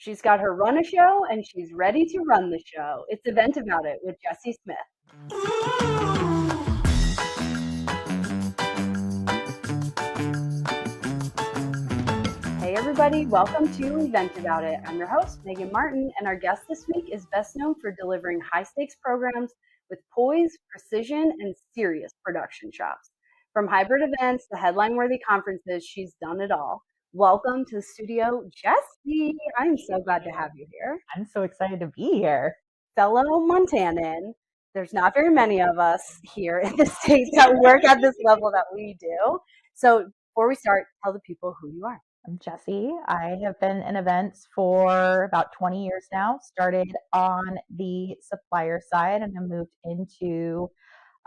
She's got her run a show and she's ready to run the show. It's Event About It with Jessie Smith. Hey everybody, welcome to Event About It. I'm your host, Megan Martin, and our guest this week is best known for delivering high-stakes programs with poise, precision, and serious production chops. From hybrid events to headline-worthy conferences, she's done it all. Welcome to the studio, Jessie. I'm so glad to have you here. I'm so excited to be here. Fellow Montanan, there's not very many of us here in the States that work at this level that we do. So before we start, tell the people who you are. I'm Jessie. I have been in events for about 20 years now. Started on the supplier side and then moved into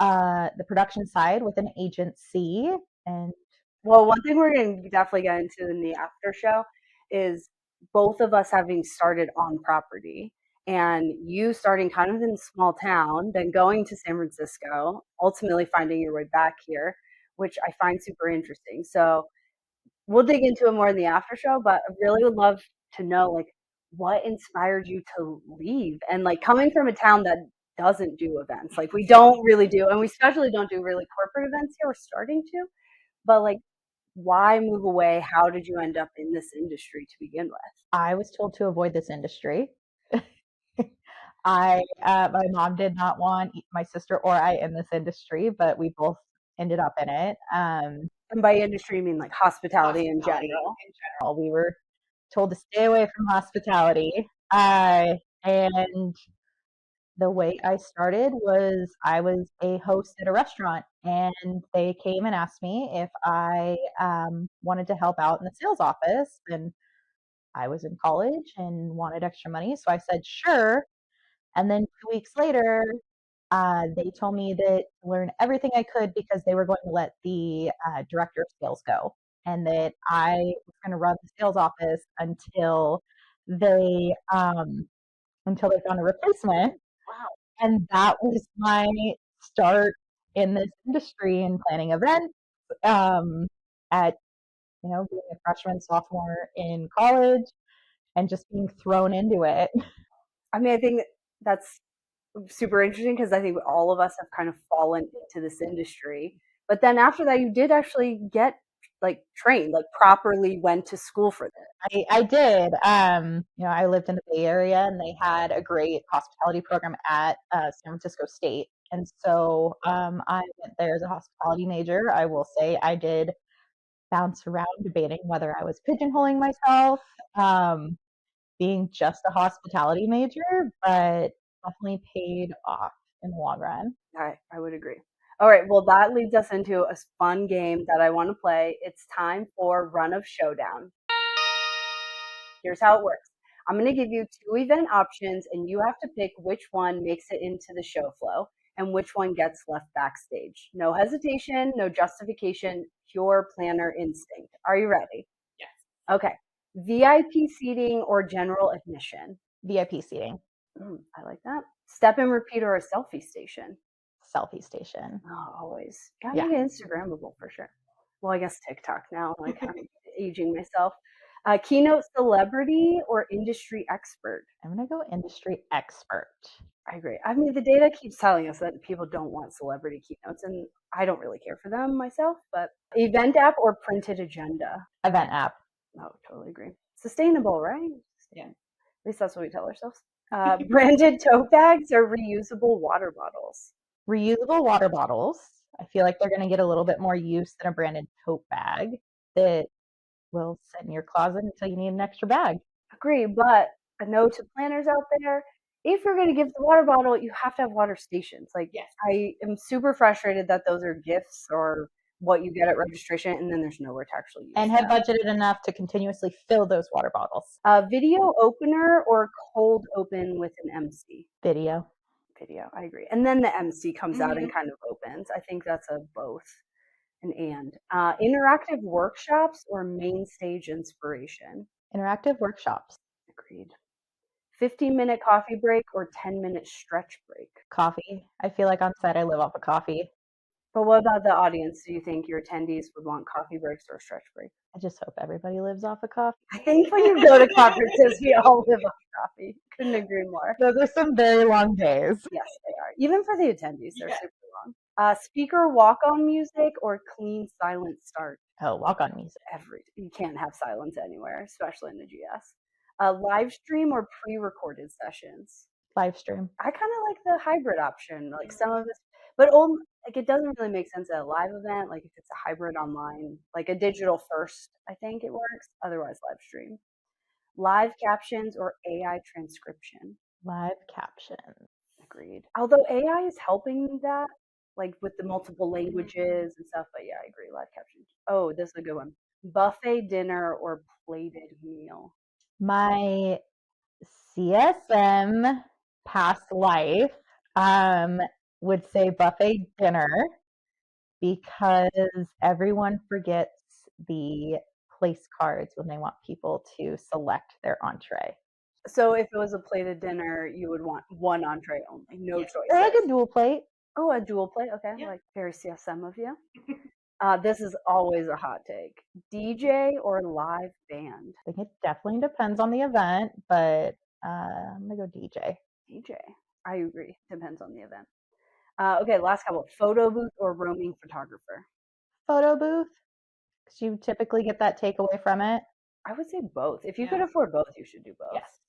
the production side with an agency. And well, one thing we're going to definitely get into in the after show is both of us having started on property, and you starting kind of in a small town, then going to San Francisco, ultimately finding your way back here, which I find super interesting. So we'll dig into it more in the after show, but I really would love to know, like, what inspired you to leave, and like coming from a town that doesn't do events, like we don't really do, and we especially don't do really corporate events here. We're starting to, but like, why move away? How did you end up in this industry to begin with? I was told to avoid this industry. My mom did not want my sister or I in this industry, but we both ended up in it. And by industry, you mean like hospitality in general? We were told to stay away from hospitality. And the way I started was I was a host at a restaurant, and they came and asked me if I wanted to help out in the sales office. And I was in college and wanted extra money, so I said sure. And then 2 weeks later, they told me that to learn everything I could because they were going to let the director of sales go, and that I was going to run the sales office until they found a replacement. Wow. And that was my start in this industry and planning events at, being a freshman, sophomore in college and just being thrown into it. I mean, I think that's super interesting because I think all of us have kind of fallen into this industry. But then after that, you did actually get like trained, like properly went to school for this. I did. I lived in the Bay Area, and they had a great hospitality program at San Francisco State. And so I went there as a hospitality major. I will say I did bounce around debating whether I was pigeonholing myself, being just a hospitality major, but definitely paid off in the long run. I would agree. All right, well, that leads us into a fun game that I want to play. It's time for Run of Showdown. Here's how it works. I'm going to give you 2 event options, and you have to pick which one makes it into the show flow and which one gets left backstage. No hesitation, no justification, pure planner instinct. Are you ready? Yes. Okay. VIP seating or general admission? VIP seating. I like that. Step and repeat or a selfie station? Selfie station. Oh, always. Gotta make it Instagrammable for sure. Well, I guess TikTok now, like I'm aging myself. Keynote celebrity or industry expert? I'm going to go industry expert. I agree. I mean, the data keeps telling us that people don't want celebrity keynotes, and I don't really care for them myself, but event app or printed agenda? Event app. Oh, totally agree. Sustainable, right? Yeah. At least that's what we tell ourselves. Branded tote bags or reusable water bottles? Reusable water bottles. I feel like they're going to get a little bit more use than a branded tote bag that will sit in your closet until you need an extra bag. Agree, but a note to planners out there, if you're going to give the water bottle, you have to have water stations. Like, yes. I am super frustrated that those are gifts or what you get at registration, and then there's nowhere to actually use and have budgeted enough to continuously fill those water bottles. Video opener or cold open with an MC? Video, I agree. And then the MC comes out and kind of opens. I think that's a both. Interactive workshops or main stage inspiration? Interactive workshops. Agreed. 15-minute coffee break or 10-minute stretch break? Coffee. I feel like on set I live off of coffee. But what about the audience? Do you think your attendees would want coffee breaks or stretch breaks? I just hope everybody lives off of coffee. I think when you go to conferences, we all live off coffee. Couldn't agree more. Those are some very long days. Yes, they are. Even for the attendees, they're super long. Speaker walk-on music or clean silent start? Oh, walk-on music. You can't have silence anywhere, especially in the GS. Live stream or pre-recorded sessions? Live stream. I kind of like the hybrid option. Like some of this, but like it doesn't really make sense at a live event. Like if it's a hybrid online, like a digital first, I think it works. Otherwise, live stream. Live captions or AI transcription? Live captions. Agreed. Although AI is helping that, like with the multiple languages and stuff. But yeah, I agree. Live captions. Oh, this is a good one. Buffet dinner or plated meal? My CSM past life would say buffet dinner because everyone forgets the place cards when they want people to select their entree. So if it was a plated dinner, you would want one entree only, no choices. Or like a dual plate. Oh, a dual plate. Okay, like very CSM of you. This is always a hot take. DJ or live band? I think it definitely depends on the event, but I'm gonna go DJ. DJ. I agree. Depends on the event. Okay, last couple. Photo booth or roaming photographer? Photo booth, because you typically get that takeaway from it. I would say both. If you could afford both, you should do both. Yes.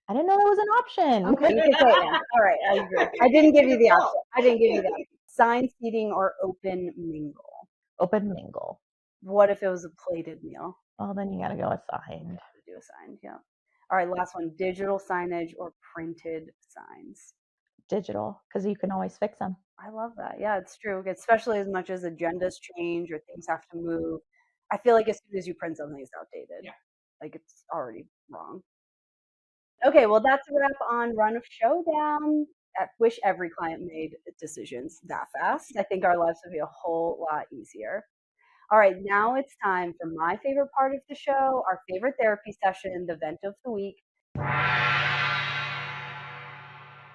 I didn't know that was an option. Okay, you can say yeah. All right, I agree. I didn't give you the option. Sign seating or open mingle? Open mingle. What if it was a plated meal? Well, then you gotta go assigned. Do assigned, yeah. All right, last one. Digital signage or printed signs? Digital, because you can always fix them. I love that. Yeah, it's true. Especially as much as agendas change or things have to move. I feel like as soon as you print something, it's outdated. Yeah. Like it's already wrong. Okay, well, that's a wrap on Run of Showdown. I wish every client made decisions that fast. I think our lives would be a whole lot easier. All right, now it's time for my favorite part of the show, our favorite therapy session, the vent of the week.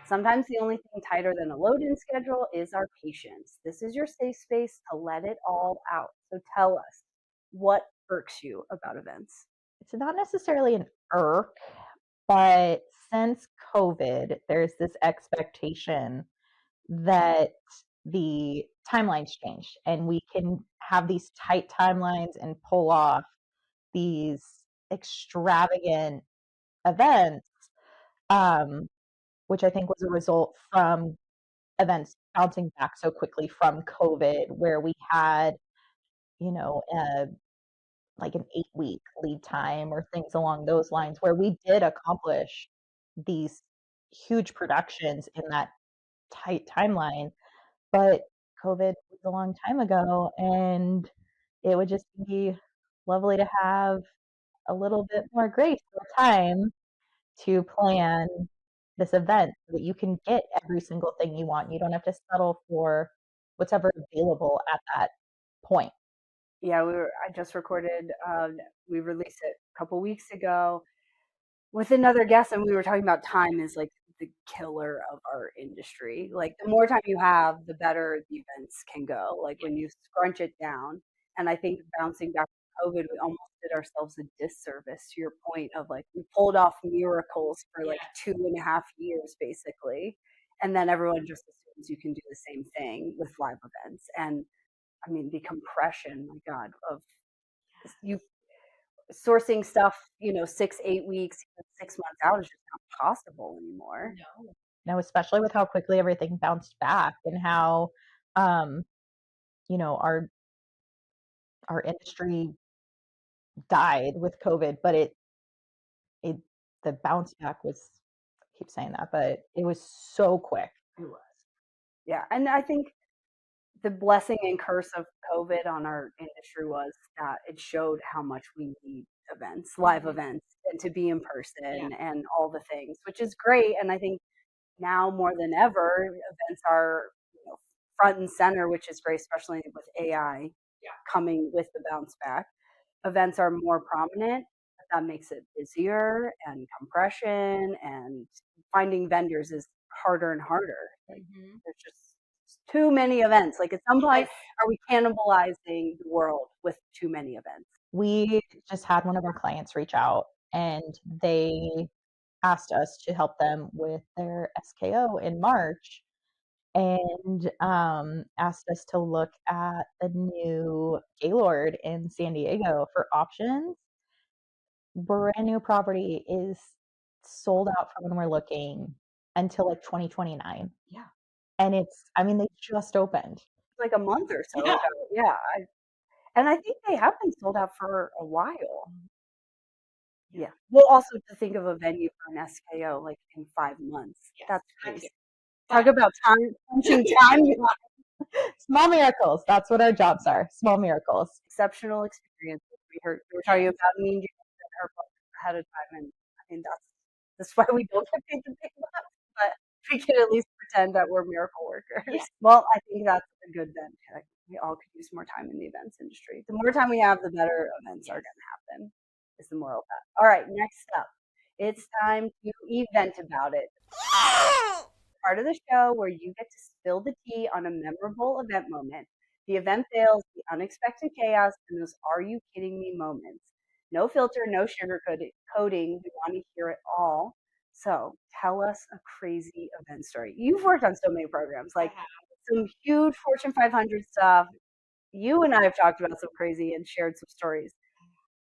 Sometimes the only thing tighter than a load-in schedule is our patience. This is your safe space to let it all out. So tell us, what irks you about events? It's not necessarily an irk, but since COVID, there's this expectation that the timelines change and we can have these tight timelines and pull off these extravagant events, which I think was a result from events bouncing back so quickly from COVID, where we had, like an 8-week lead time or things along those lines, where we did accomplish these huge productions in that tight timeline. But COVID was a long time ago, and it would just be lovely to have a little bit more grace or time to plan this event so that you can get every single thing you want. You don't have to settle for what's ever available at that point. Yeah, I just recorded, we released it a couple weeks ago with another guest, and we were talking about time is like the killer of our industry. Like the more time you have, the better the events can go. Like when you scrunch it down. And I think bouncing back from COVID, we almost did ourselves a disservice to your point of like we pulled off miracles for like 2.5 years basically. And then everyone just assumes you can do the same thing with live events. And I mean, the compression, my God, of you sourcing stuff, 6, 8 weeks, 6 months out is just not possible anymore. No, especially with how quickly everything bounced back and how, our industry died with COVID, but the bounce back was, I keep saying that, but it was so quick. It was. Yeah, and I think the blessing and curse of COVID on our industry was that it showed how much we need events, live events, and to be in person and all the things, which is great. And I think now more than ever, events are front and center, which is great, especially with AI coming with the bounce back. Events are more prominent, but that makes it busier and compression, and finding vendors is harder and harder. Like, there's just too many events. Like at some point, are we cannibalizing the world with too many events? We just had one of our clients reach out and they asked us to help them with their SKO in March and asked us to look at the new Gaylord in San Diego for options. Brand new property is sold out for when we're looking until like 2029. Yeah. And they just opened. Like a month or so ago. Yeah. And I think they have been sold out for a while. Yeah. Well, also to think of a venue for an SKO like in 5 months. That's crazy. Talk about punching time. Small miracles. That's what our jobs are. Small miracles. Exceptional experiences. We were talking about me and James in her book ahead of time, and I mean that's why we don't get paid the big bucks, but we can at least pretend that we're miracle workers. Yeah. Well, I think that's a good then. Like, we all could use more time in the events industry. The more time we have, the better events are going to happen. Is the moral of that. All right, next up, it's time to event about it. Part of the show where you get to spill the tea on a memorable event moment. The event fails, the unexpected chaos, and those "are you kidding me" moments. No filter, no sugarcoating. We want to hear it all. So tell us a crazy event story. You've worked on so many programs, like some huge Fortune 500 stuff. You and I have talked about some crazy and shared some stories.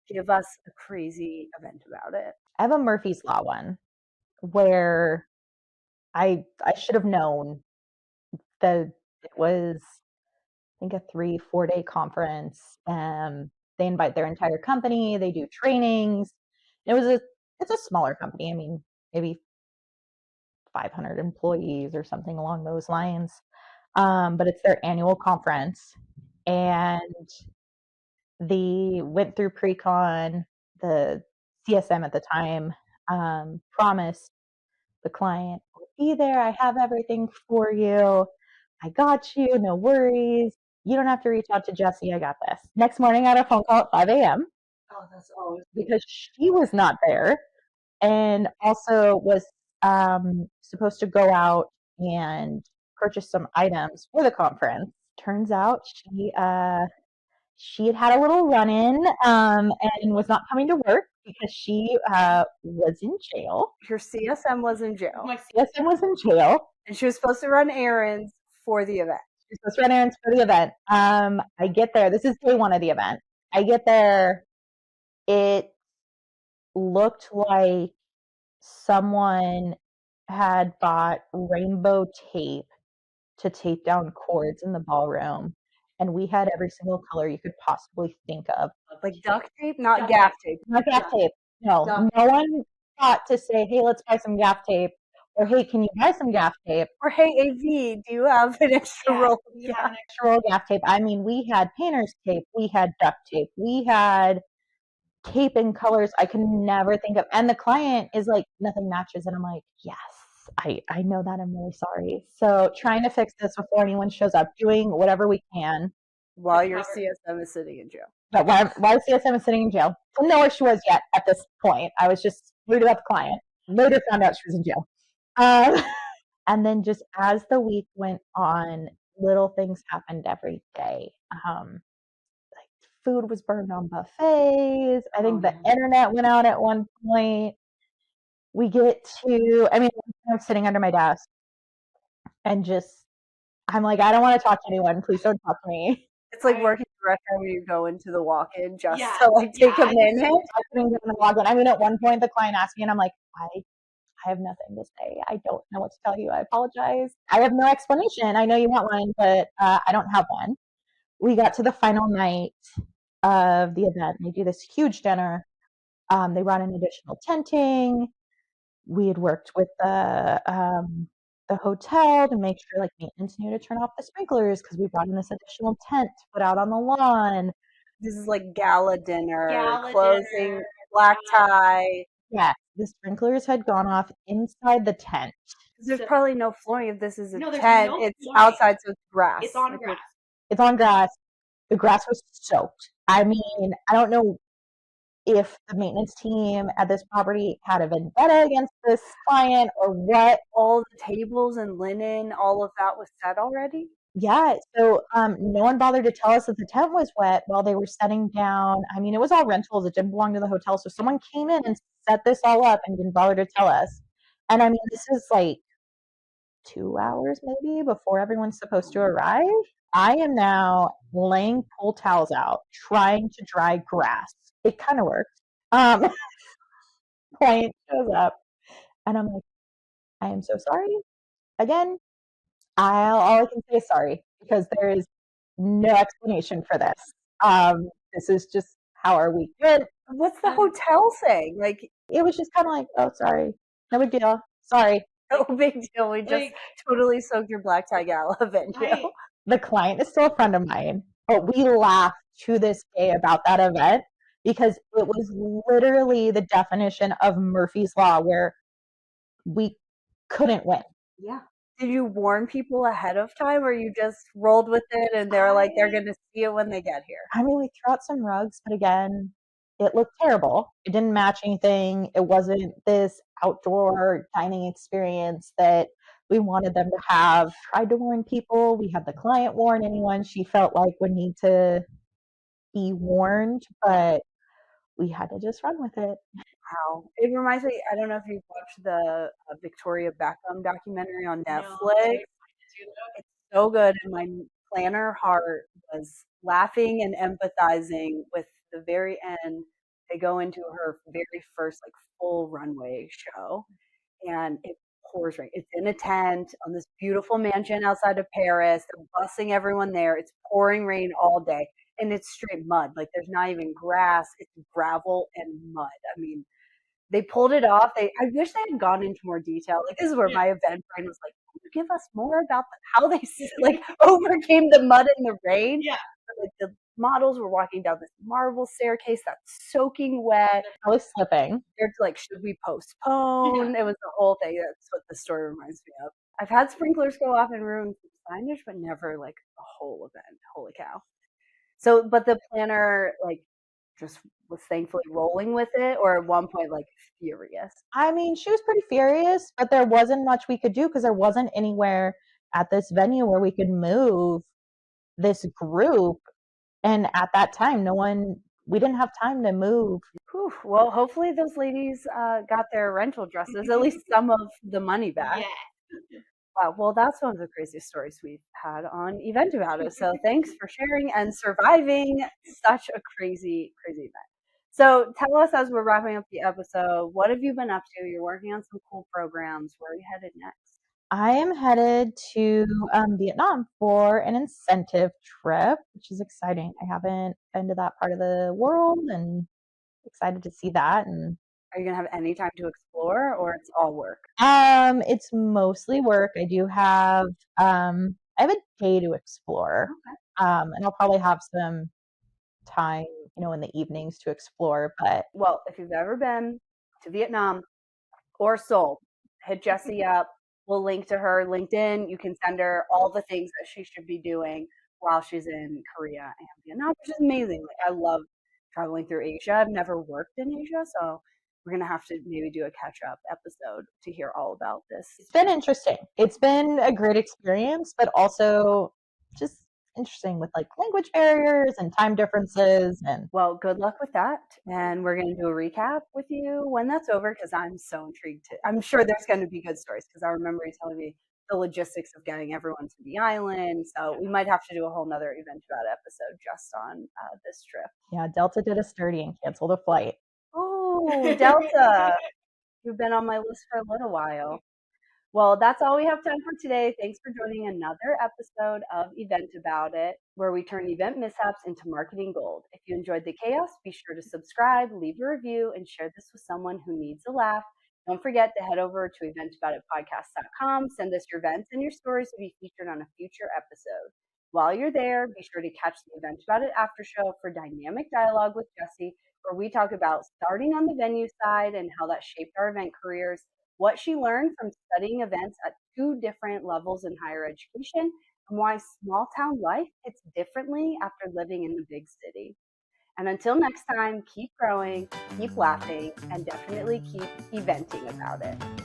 Give us a crazy event about it. I have a Murphy's Law one where I should have known that it was, I think, a 3-4 day conference. They invite their entire company. They do trainings. It's a smaller company. I mean, maybe 500 employees or something along those lines. But it's their annual conference, and they went through pre-con. The CSM at the time promised the client, "I'll be there. I have everything for you. I got you. No worries. You don't have to reach out to Jessie. I got this." Next morning, I had a phone call at 5 a.m. Oh, that's always because she was not there and also was supposed to go out and purchase some items for the conference. Turns out she had a little run-in and was not coming to work because she was in jail. Your CSM was in jail. My CSM was in jail. And she was supposed to run errands for the event. She was supposed to run errands for the event. I get there. This is day one of the event. I get there. It looked like someone had bought rainbow tape to tape down cords in the ballroom. And we had every single color you could possibly think of. Like duct tape, not gaff tape. Not gaff tape. No, no one thought to say, "Hey, let's buy some gaff tape," or "Hey, can you buy some gaff tape?" Or, "Hey, AV, do you have an extra roll? We have an extra roll of gaff tape. I mean, we had painter's tape, we had duct tape, we had tape in colors I can never think of. And the client is like, "Nothing matches." And I'm like, "Yes, I know that. I'm really sorry." So trying to fix this before anyone shows up, doing whatever we can. While your CSM is sitting in jail. But while CSM is sitting in jail. Didn't know where she was yet at this point. I was just worried about the client. Later found out she was in jail. And then just as the week went on, little things happened every day. Like food was burned on buffets. I think the internet went out at one point. We get to, I'm sitting under my desk and I'm like, "I don't want to talk to anyone. Please don't talk to me." It's like working at a restaurant where you go into the walk-in just to like take a minute. I mean, at one point the client asked me and I'm like, I have nothing to say. I don't know what to tell you. I apologize. I have no explanation. I know you want one, but I don't have one. We got to the final night of the event. They do this huge dinner. They brought in additional tenting. We had worked with the hotel to make sure like maintenance knew to turn off the sprinklers because we brought in this additional tent to put out on the lawn. This is like gala dinner, closing, black tie. Yeah, the sprinklers had gone off inside the tent. There's probably no flooring if this is a tent. It's outside, so it's grass. It's on grass. It's on grass. The grass was soaked. I mean, I don't know if the maintenance team at this property had a vendetta against this client or what. All the tables and linen, all of that was set already? Yeah, so no one bothered to tell us that the tent was wet while they were setting down. I mean, it was all rentals, it didn't belong to the hotel. So someone came in and set this all up and didn't bother to tell us. And I mean, this is like 2 hours maybe before everyone's supposed to arrive. I am now laying pool towels out, trying to dry grass. It kind of worked. Um, Client shows up, and I'm like, I am so sorry. Again, all I can say is sorry because there is no explanation for this. This is just how our week went. What's the hotel saying? Like, It was just kind of like, oh, sorry, no big deal. Sorry. no big deal. We just totally soaked your black tie gala venue. The client is still a friend of mine, but we laugh to this day about that event because it was literally the definition of Murphy's Law where we couldn't win. Yeah. Did you warn people ahead of time, or you just rolled with it and they're like, they're going to see it when they get here? I mean, we threw out some rugs, but again, it looked terrible. It didn't match anything. It wasn't this outdoor dining experience that we wanted them to have. Tried to warn people. We had the client warn anyone she felt like would need to be warned, but we had to just run with it. Wow. It reminds me, I don't know if you've watched the Victoria Beckham documentary on Netflix. It's so good. And my planner heart was laughing and empathizing with the very end. They go into her very first like full runway show and it pours rain. It's in a tent on this beautiful mansion outside of Paris. They're busing everyone there. It's pouring rain all day. And it's straight mud. Like there's not even grass. It's gravel and mud. I mean, they pulled it off. I wish they had gone into more detail. Like this is where my event brain was like, can you give us more about how they like overcame the mud and the rain? Yeah. Like the models were walking down this marble staircase that's soaking wet. I was slipping. They're like, should we postpone? It was the whole thing. That's what the story reminds me of. I've had sprinklers go off and ruin signage, but never like a whole event. Holy cow. So, but the planner like just was thankfully rolling with it, or at one point like furious. I mean, she was pretty furious, but there wasn't much we could do because there wasn't anywhere at this venue where we could move this group. And at that time, we didn't have time to move. Whew. Well, hopefully those ladies got their rental dresses, at least some of the money back. Yeah. Wow, well, that's one of the craziest stories we've had on Event About It. So thanks for sharing and surviving such a crazy, crazy event. So tell us as we're wrapping up the episode, what have you been up to? You're working on some cool programs. Where are you headed next? I am headed to Vietnam for an incentive trip, which is exciting. I haven't been to that part of the world and excited to see that. And are you gonna have any time to explore, or it's all work? It's mostly work. I do have I have a day to explore. Okay. And I'll probably have some time, in the evenings to explore. But well, if you've ever been to Vietnam or Seoul, hit Jessie up. We'll link to her LinkedIn. You can send her all the things that she should be doing while she's in Korea and Vietnam, which is amazing. Like I love traveling through Asia. I've never worked in Asia, so we're gonna have to maybe do a catch-up episode to hear all about this. It's been interesting. It's been a great experience, but also just interesting with like language barriers and time differences. And well, good luck with that. And we're going to do a recap with you when that's over because I'm so intrigued. I'm sure there's going to be good stories because I remember you telling me the logistics of getting everyone to the island. So we might have to do a whole nother event about episode just on this trip. Yeah, Delta did a sturdy and canceled a flight. Oh, Delta. You've been on my list for a little while. Well, that's all we have time for today. Thanks for joining another episode of Event About It, where we turn event mishaps into marketing gold. If you enjoyed the chaos, be sure to subscribe, leave a review, and share this with someone who needs a laugh. Don't forget to head over to eventaboutitpodcast.com. Send us your events and your stories to be featured on a future episode. While you're there, be sure to catch the Event About It after show for dynamic dialogue with Jessie, where we talk about starting on the venue side and how that shaped our event careers, what she learned from studying events at 2 different levels in higher education, and why small town life hits differently after living in the big city. And until next time, keep growing, keep laughing, and definitely keep eventing about it.